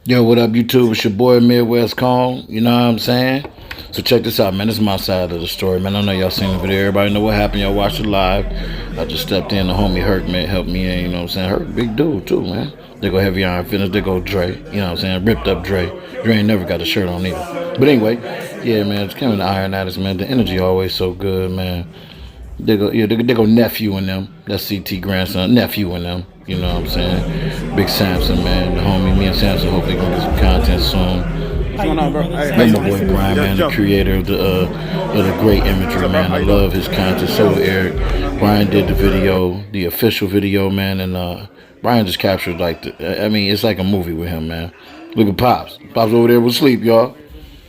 Yo, what up, YouTube? It's your boy Midwest Kong. You know what I'm saying? So check this out, man. This is my side of the story, man. I know y'all seen the video. Everybody know what happened. Y'all watched it live. I just stepped in. The homie Herc, man, helped me in. You know what I'm saying? Herc, big dude, too, man. They go Heavy Iron Fitness. They go Dre. You know what I'm saying? Ripped up Dre. Dre ain't never got a shirt on either. But anyway, yeah, man. It's coming to Iron Addicts, man. The energy always so good, man. They go nephew in them. That's CT grandson, nephew in them. You know what I'm saying? Big Samson, man. The homie, me and Samson, hopefully gonna get some content soon. What's going on, bro? Hey, my boy Brian, man, the creator of the great imagery, man. I love his content. So did Eric. Brian did the video, the official video, man, and Brian just captured it's like a movie with him, man. Look at Pops. Pops over there with sleep, y'all.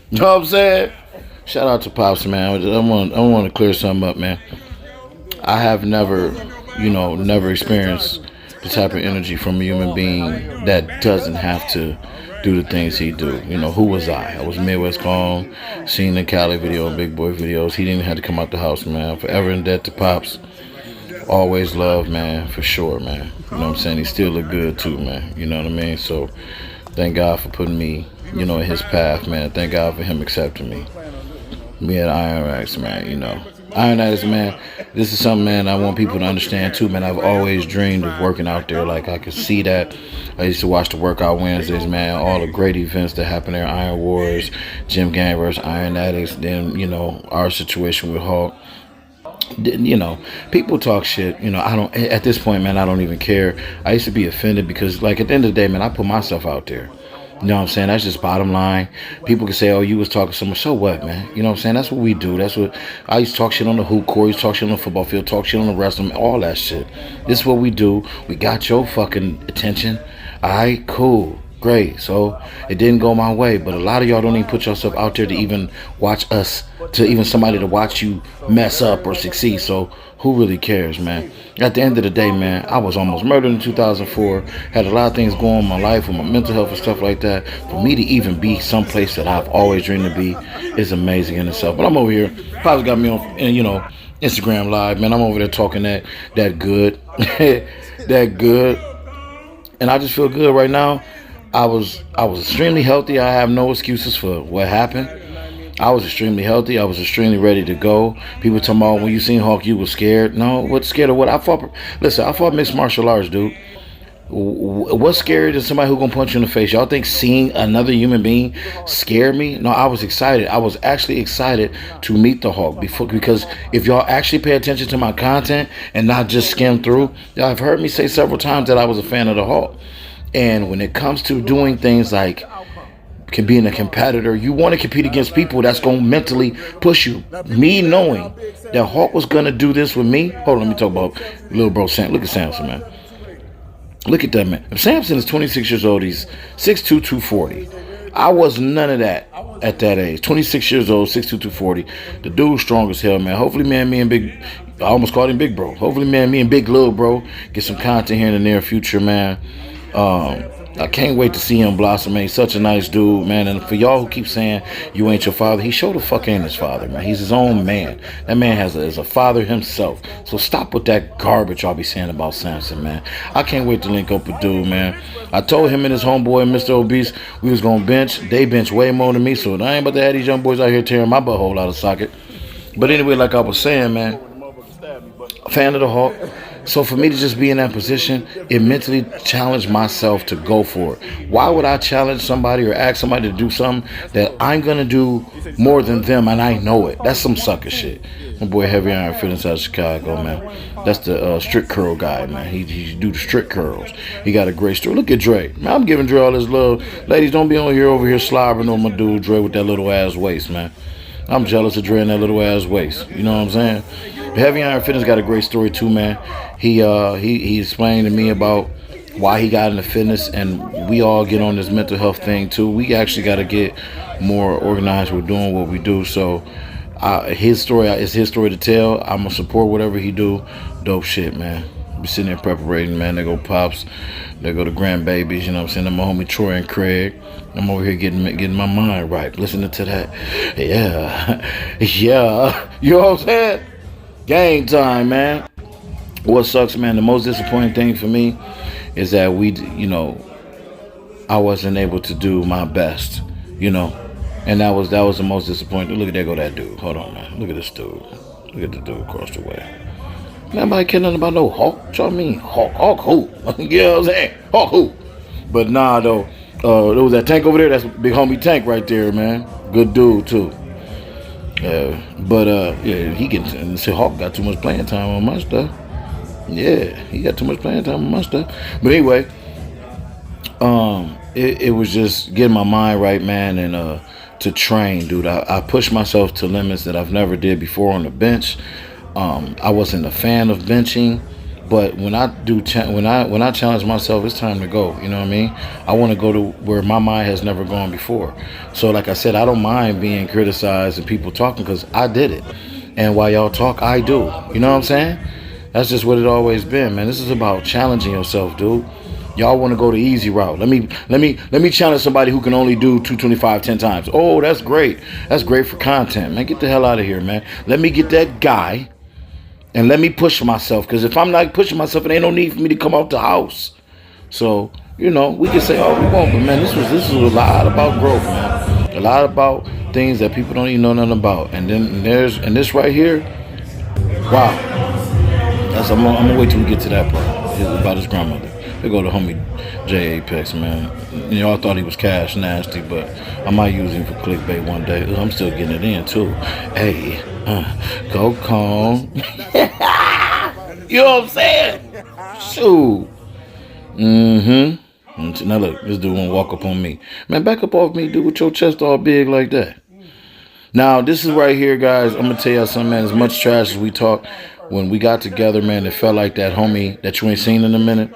You know what I'm saying? Shout out to Pops, man. I want to clear something up, man. I have never experienced the type of energy from a human being that doesn't have to do the things he do. You know, who was I? I was Midwest Kong, seen the Cali video and Big Boy videos. He didn't have to come out the house, man. Forever in debt to Pops. Always love, man, for sure, man. You know what I'm saying? He still look good too, man. You know what I mean? So thank God for putting me, in his path, man. Thank God for him accepting me. Me at Iron Addicts, man, Iron Addicts, man, this is something, man, I want people to understand too, man. I've always dreamed of working out there. Like, I could see that. I used to watch the Workout Wednesdays, man, all the great events that happen there. Iron Wars, Gym Gang versus Iron Addicts, then, our situation with Hulk. People talk shit. I don't, at this point, man, I don't even care. I used to be offended because, like, at the end of the day, man, I put myself out there. You know what I'm saying? That's just bottom line. People can say, oh, you was talking so much. So what, man? You know what I'm saying? That's what we do. That's what I used to talk shit on the hoop court. I used to talk shit on the football field. Talk shit on the wrestling. All that shit. This is what we do. We got your fucking attention. All right, cool. Great. So it didn't go my way. But a lot of y'all don't even put yourself out there to even watch us, to even somebody to watch you mess up or succeed. So who really cares, man? At the end of the day, man, I was almost murdered in 2004. Had a lot of things going on in my life with my mental health and stuff like that. For me to even be someplace that I've always dreamed to be is amazing in itself. But I'm over here. Probably got me on, Instagram Live, man. I'm over there talking that good, that good. And I just feel good right now. I was extremely healthy. I have no excuses for what happened. I was extremely healthy. I was extremely ready to go. People talking about when you seen Hulk, you was scared. No, what scared of what? I fought mixed martial arts, dude. What's scarier than somebody who gonna punch you in the face? Y'all think seeing another human being scared me? No, I was excited. I was actually excited to meet the Hulk because if y'all actually pay attention to my content and not just skim through, y'all have heard me say several times that I was a fan of the Hulk. And when it comes to doing things like being a competitor, you want to compete against people that's going to mentally push you. Me knowing that Hulk was going to do this with me. Hold on, let me talk about little bro Sam. Look at Samson, man. Look at that, man. If Samson is 26 years old, he's 6'2", 240. I was none of that at that age. 26 years old, 6'2", 240. The dude's strong as hell, man. Hopefully, man, me and Big... I almost called him Big Bro. Hopefully, man, me and Big Lil Bro get some content here in the near future, man. I can't wait to see him blossom, man. He's such a nice dude, man. And for y'all who keep saying you ain't your father, he sure the fuck ain't his father, man. He's his own man. That man is a father himself. So stop with that garbage y'all be saying about Samson, man. I can't wait to link up with dude, man. I told him and his homeboy, Mr. Obese, we was gonna bench. They bench way more than me, so I ain't about to have these young boys out here tearing my butthole out of socket. But anyway, like I was saying, man, a fan of the Hulk. So for me to just be in that position, it mentally challenged myself to go for it. Why would I challenge somebody or ask somebody to do something that I'm going to do more than them and I know it? That's some sucker shit. My boy Heavy Iron Fitness out of Chicago, man. That's the strict curl guy, man. He do the strict curls. He got a great story. Look at Dre. Man, I'm giving Dre all this love. Ladies, don't be over here slobbering on my dude Dre with that little ass waist, man. I'm jealous of Dre and that little ass waist. You know what I'm saying? Heavy Iron Fitness got a great story too, man. He explained to me about why he got into fitness, and we all get on this mental health thing too. We actually got to get more organized with doing what we do. So his story is his story to tell. I'm gonna support whatever he do. Dope shit, man. Be sitting there preparating, man. They go Pops, they go the grandbabies. You know what I'm saying? I'm my homie Troy and Craig. I'm over here getting my mind right, listening to that. Yeah, yeah. You know what I'm saying? Game time, man. What sucks, man, the most disappointing thing for me is that I wasn't able to do my best, you know. And that was the most disappointing. Look at there go that dude. Hold on, man. Look at this dude. Look at the dude across the way. Man, nobody care nothing about no Hawk. What y'all mean? Hawk who? You know what I'm saying? Hawk who? But nah, though. There was that Tank over there. That's big homie Tank right there, man. Good dude, too. But yeah, he getting. See, Hawk got too much playing time on my stuff. Yeah, he got too much playing time on my stuff. But anyway, it was just getting my mind right, man, and to train, dude. I pushed myself to limits that I've never did before on the bench. I wasn't a fan of benching, but when I when I challenge myself, it's time to go. You know what I mean? I want to go to where my mind has never gone before. So, like I said, I don't mind being criticized and people talking because I did it. And while y'all talk, I do. You know what I'm saying? That's just what it always been, man. This is about challenging yourself, dude. Y'all want to go the easy route. Let me challenge somebody who can only do 225 10 times. Oh, that's great. That's great for content, man. Get the hell out of here, man. Let me get that guy and let me push myself. Because if I'm not pushing myself, it ain't no need for me to come out the house. So, you know, we can say all we want, but man, this was a lot about growth, man. A lot about things that people don't even know nothing about. And then and this right here, wow. I'm gonna wait till we get to that part. It's about his grandmother. They go to homie J Apex, man. Y'all thought he was cash nasty, but I might use him for clickbait one day. I'm still getting it in too. Hey, go calm. You know what I'm saying? Shoot. Now look, this dude won't walk up on me. Man, back up off me, dude, with your chest all big like that. Now, this is right here, guys. I'm gonna tell y'all something, man. As much trash as we talk, when we got together, man, it felt like that homie that you ain't seen in a minute.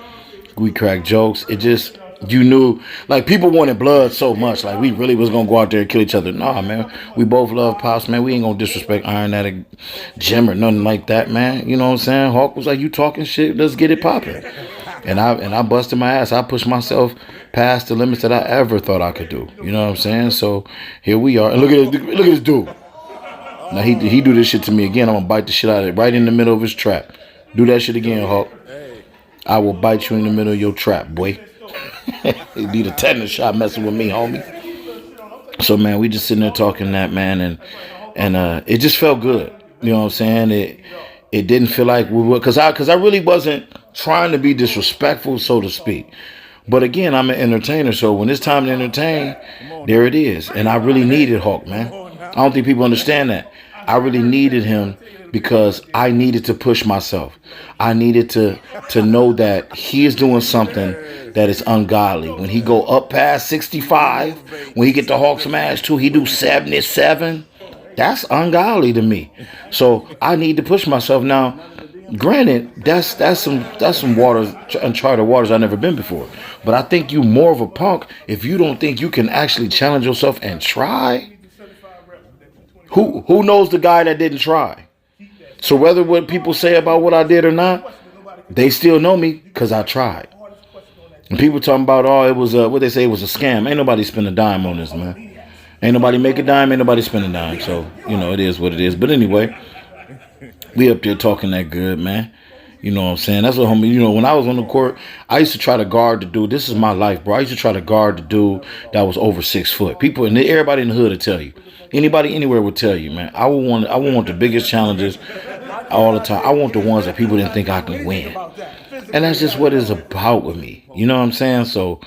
We cracked jokes. It just, you knew, like, people wanted blood so much. Like, we really was going to go out there and kill each other. Nah, man. We both love Pops, man. We ain't going to disrespect Iron Addict Jim or nothing like that, man. You know what I'm saying? Hawk was like, you talking shit? Let's get it popping. And I busted my ass. I pushed myself past the limits that I ever thought I could do. You know what I'm saying? So, here we are. And look at this dude. Now, he do this shit to me again. I'm going to bite the shit out of it right in the middle of his trap. Do that shit again, Hawk. I will bite you in the middle of your trap, boy. You need a tetanus shot messing with me, homie. So, man, we just sitting there talking that, man, and it just felt good. You know what I'm saying? It didn't feel like we were, because I really wasn't trying to be disrespectful, so to speak. But again, I'm an entertainer, so when it's time to entertain, there it is. And I really needed Hawk, man. I don't think people understand that. I really needed him because I needed to push myself. I needed to know that he is doing something that is ungodly. When he go up past 65, when he get the Hawk smash too, he do 77. That's ungodly to me. So I need to push myself. Now, granted, that's some waters, uncharted waters I've never been before. But I think you more of a punk if you don't think you can actually challenge yourself and try. Who knows the guy that didn't try? So whether what people say about what I did or not, they still know me because I tried. And people talking about, oh, it was what they say, it was a scam. Ain't nobody spend a dime on this, man. Ain't nobody make a dime, ain't nobody spend a dime. So, you know, it is what it is. But anyway, we up there talking that good, man. You know what I'm saying? That's what homie, you know, when I was on the court, I used to try to guard the dude. This is my life, bro. I used to try to guard the dude that was over 6 foot. People, and everybody in the hood will tell you. Anybody anywhere would tell you, man. I would want the biggest challenges all the time. I want the ones that people didn't think I could win. And that's just what it's about with me. You know what I'm saying? So,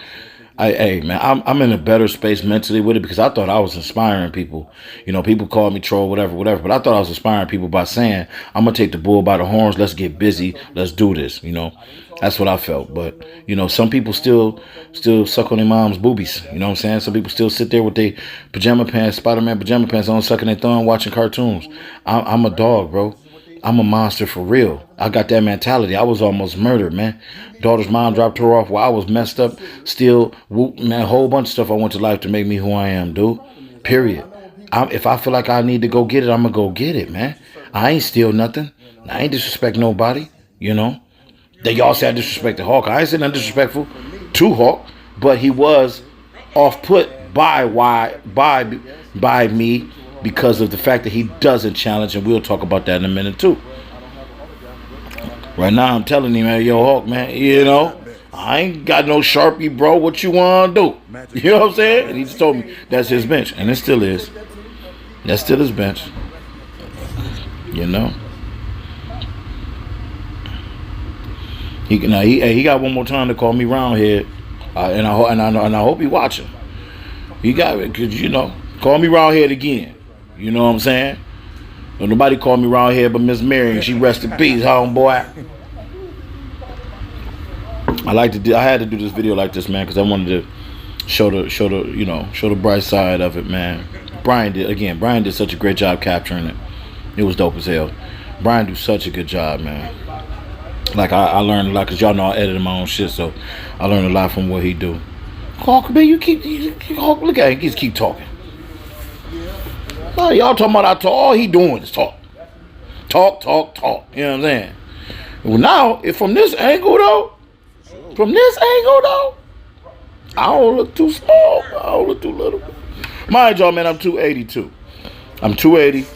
hey, man, I'm in a better space mentally with it because I thought I was inspiring people. You know, people call me troll, whatever. But I thought I was inspiring people by saying, I'm going to take the bull by the horns. Let's get busy. Let's do this. You know, that's what I felt. But, you know, some people still suck on their mom's boobies. You know what I'm saying? Some people still sit there with their pajama pants, Spider-Man pajama pants on, sucking their thumb, watching cartoons. I'm a dog, bro. I'm a monster for real. I got that mentality. I was almost murdered, man. Daughter's mom dropped her off while I was messed up. Still, man, a whole bunch of stuff I went to life to make me who I am, dude. Period. If I feel like I need to go get it, I'm going to go get it, man. I ain't steal nothing. I ain't disrespect nobody, you know. They y'all say I disrespected Hawk. I ain't saying nothing disrespectful to Hawk, but he was off-put by me because of the fact that he doesn't challenge, and we'll talk about that in a minute too. Right now, I'm telling him, man, yo, Hawk, man, you know, I ain't got no Sharpie, bro. What you want to do? You know what I'm saying? And he just told me that's his bench. And it still is. That's still his bench. You know? He got one more time to call me roundhead. And I hope he watching. He got it, because, you know, call me roundhead again. You know what I'm saying? Well, nobody called me roundhead but Miss Mary, and she rest in peace, homeboy. I had to do this video like this, man, because I wanted to show the bright side of it, man. Brian did such a great job capturing it. It was dope as hell. Brian do such a good job, man. Like I learned a lot, because y'all know I edited my own shit, so I learned a lot from what he do. Hawk, man, you Hawk, look at him, just keep talking. Well, y'all talking about all he doing is talk. Talk. You know what I'm saying? Well, now, if from this angle though, I don't look too small. I don't look too little. Mind y'all, man, I'm 282. I'm 280.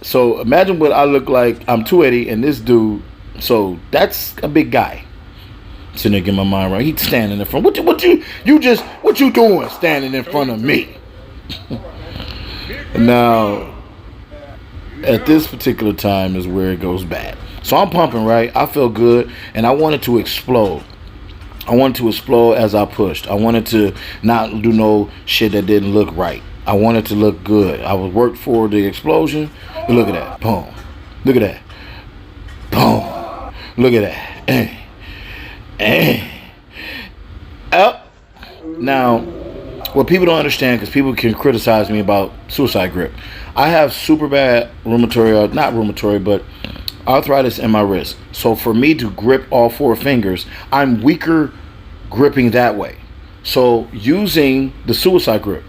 So imagine what I look like. I'm 280, and this dude. So that's a big guy. Sitting there getting my mind right. He's standing in front. What you doing standing in front of me? Now, at this particular time is where it goes bad. So I'm pumping, right? I feel good, and I wanted to explode. I wanted to explode as I pushed. I wanted to not do no shit that didn't look right. I wanted to look good. I would work for the explosion. Look at that. Boom. Look at that. Boom. Look at that. Up. Now, what people don't understand, because people can criticize me about suicide grip. I have super bad but arthritis in my wrist. So for me to grip all four fingers, I'm weaker gripping that way. So using the suicide grip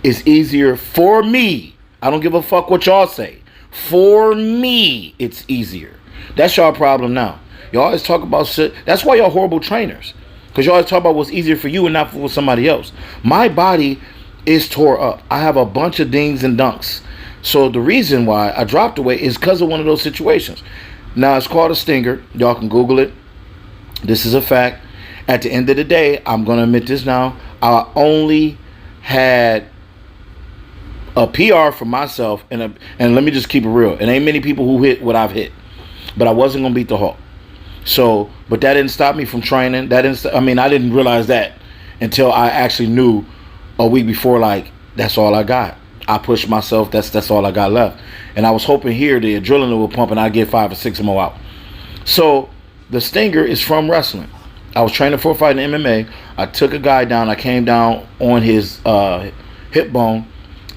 is easier for me. I don't give a fuck what y'all say. For me, it's easier. That's y'all problem now. Y'all always talk about shit. That's why y'all horrible trainers. Because you always talk about what's easier for you and not for somebody else. My body is tore up. I have a bunch of dings and dunks. So the reason why I dropped the weight is because of one of those situations. Now, it's called a stinger. Y'all can Google it. This is a fact. At the end of the day, I'm going to admit this now. I only had a PR for myself. And let me just keep it real. It ain't many people who hit what I've hit. But I wasn't going to beat the Hulk. So, but that didn't stop me from training. I didn't realize that until I actually knew a week before, like, that's all I got. I pushed myself. That's all I got left. And I was hoping here the adrenaline would pump and I'd get 5 or 6 more out. So the stinger is from wrestling. I was training for a fight in MMA. I took a guy down. I came down on his hip bone,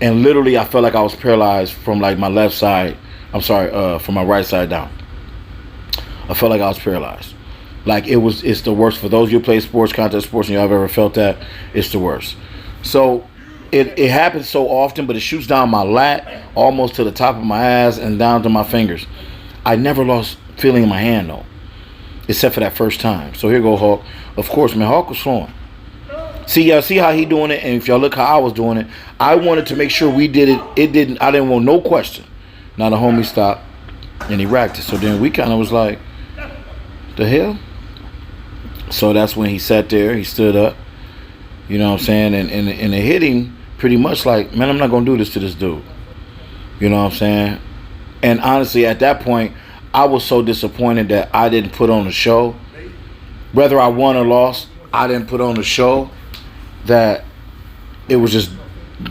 and literally I felt like I was paralyzed from like my left side. From my right side down. I felt like I was paralyzed. Like it's the worst. For those of you who play sports, contact sports, and y'all have ever felt that, it's the worst. So it happens so often, but it shoots down my lat, almost to the top of my ass and down to my fingers. I never lost feeling in my hand though, except for that first time. So here go Hulk. Of course, man, Hulk was flowing. See, y'all see how he doing it, and if y'all look how I was doing it, I wanted to make sure we did it. I didn't want no question. Now the homie stopped and he racked it. So then we kind of was like, the hell? So that's when he sat there, he stood up, you know what I'm saying, and it hit him pretty much like, man, I'm not gonna do this to this dude. You know what I'm saying? And honestly, at that point, I was so disappointed that I didn't put on a show. Whether I won or lost, I didn't put on a show, that it was just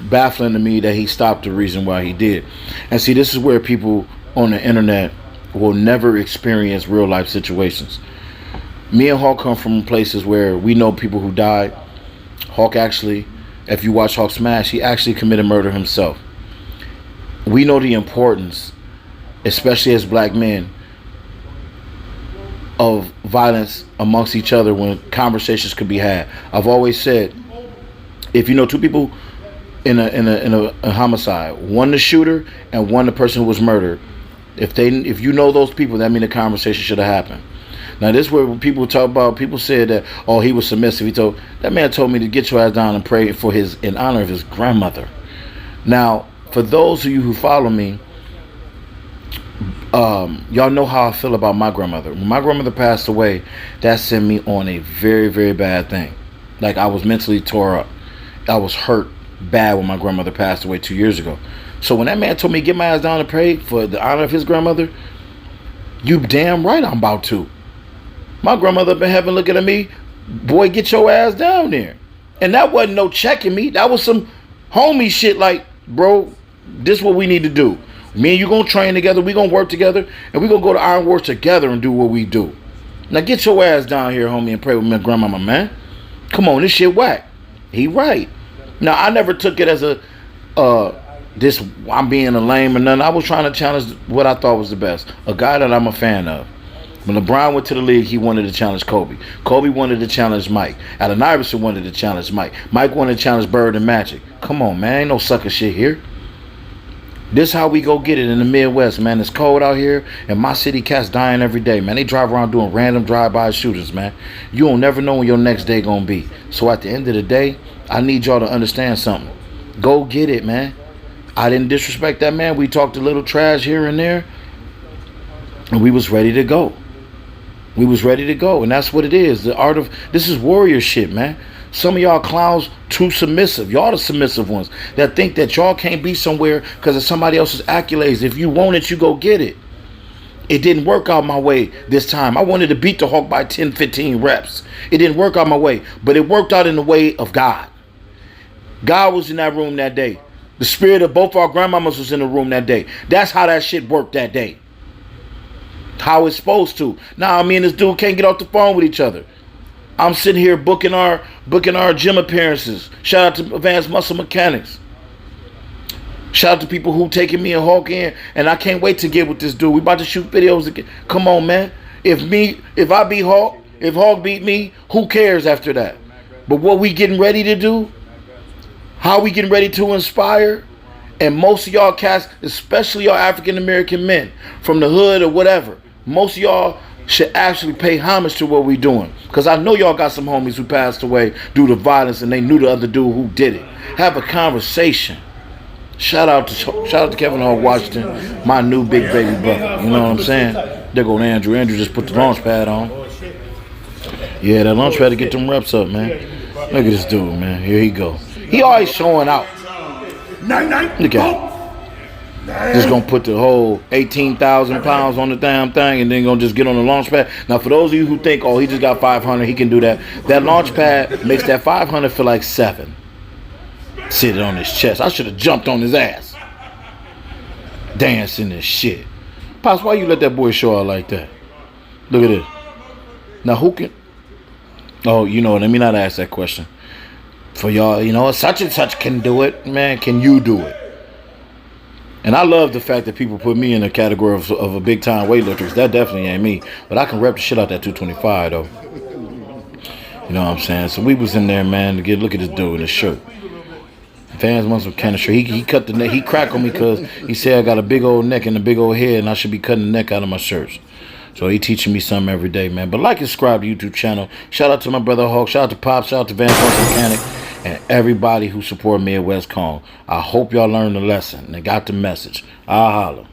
baffling to me that he stopped the reason why he did. And see, this is where people on the internet will never experience real life situations. Me and Hulk come from places where we know people who died. Hulk actually, if you watch Hulk Smash, he actually committed murder himself. We know the importance, especially as black men, of violence amongst each other when conversations could be had. I've always said, if you know two people in a homicide, one the shooter and one the person who was murdered, if you know those people, that means the conversation should have happened. Now this is where people talk about, people said that, oh, he was submissive. That man told me to get your ass down and pray for in honor of his grandmother. Now, for those of you who follow me, Y'all know how I feel about my grandmother. When my grandmother passed away, that sent me on a very, very bad thing. Like, I was mentally tore up. I was hurt bad when my grandmother passed away 2 years ago. So when that man told me to get my ass down and pray for the honor of his grandmother, you damn right I'm about to. My grandmother up in heaven looking at me, boy, get your ass down there. And that wasn't no checking me. That was some homie shit like, bro, this what we need to do. Me and you gonna train together, we gonna work together, and we gonna go to Iron Wars together and do what we do. Now get your ass down here, homie, and pray with my grandmama, man. Come on, this shit whack. He right. Now I never took it as a this I'm being a lame or nothing. I was trying to challenge what I thought was the best. A guy that I'm a fan of. When LeBron went to the league, he wanted to challenge Kobe. Kobe wanted to challenge Mike. Allen Iverson wanted to challenge Mike. Mike wanted to challenge Bird and Magic. Come on, man. Ain't no sucker shit here. This how we go get it in the Midwest, man. It's cold out here, and my city cats dying every day, man. They drive around doing random drive-by shootings, man. You don't never know when your next day gonna be. So at the end of the day, I need y'all to understand something. Go get it, man. I didn't disrespect that man. We talked a little trash here and there, and we was ready to go. We was ready to go, and that's what it is. The art of this is warrior shit, man. Some of y'all clowns too submissive. Y'all the submissive ones that think that y'all can't be somewhere because of somebody else's accolades. If you want it, you go get it. It didn't work out my way this time. I wanted to beat the Hawk by 10, 15 reps. It didn't work out my way, but it worked out in the way of God. God was in that room that day. The spirit of both our grandmamas was in the room that day. That's how that shit worked that day. How it's supposed to. Now, me and this dude can't get off the phone with each other. I'm sitting here booking our gym appearances. Shout out to Advanced Muscle Mechanics. Shout out to people who taking me and Hawk in, and I can't wait to get with this dude. We about to shoot videos again. Come on, man. If I beat Hawk, if Hawk beat me, who cares after that? But what we getting ready to do, how we getting ready to inspire, and most of y'all cats, especially y'all African American men from the hood or whatever, most of y'all should actually pay homage to what we doing. Because I know y'all got some homies who passed away due to violence and they knew the other dude who did it. Have a conversation. Shout out to Kevin Hart Washington, my new big baby brother. You know what I'm saying? There go Andrew. Andrew just put the launch pad on. Yeah, that launch pad to get them reps up, man. Look at this dude, man. Here he go. He always showing out. Look at him. Just gonna put the whole 18,000 pounds on the damn thing and then gonna just get on the launch pad. Now, for those of you who think, oh, he just got 500, he can do that. That launch pad makes that 500 feel like 7. Sitting on his chest. I should have jumped on his ass. Dancing this shit. Pops, why you let that boy show out like that? Look at this. Now, who can... Oh, you know, let me not ask that question. For y'all, you know, such and such can do it. Man, can you do it? And I love the fact that people put me in a category of a big time weightlifter, because that definitely ain't me. But I can rep the shit out that 225 though. You know what I'm saying? So we was in there, man, to look at this dude in his shirt. Fans want some kind of shirt. He cut the neck. He cracked on me because he said I got a big old neck and a big old head, and I should be cutting the neck out of my shirts. So he teaching me something every day, man. But like and subscribe to the YouTube channel. Shout out to my brother Hawk. Shout out to Pop. Shout out to Van Muscle Mechanic. And everybody who support Midwest Kong. I hope y'all learned the lesson and got the message. I'll holler.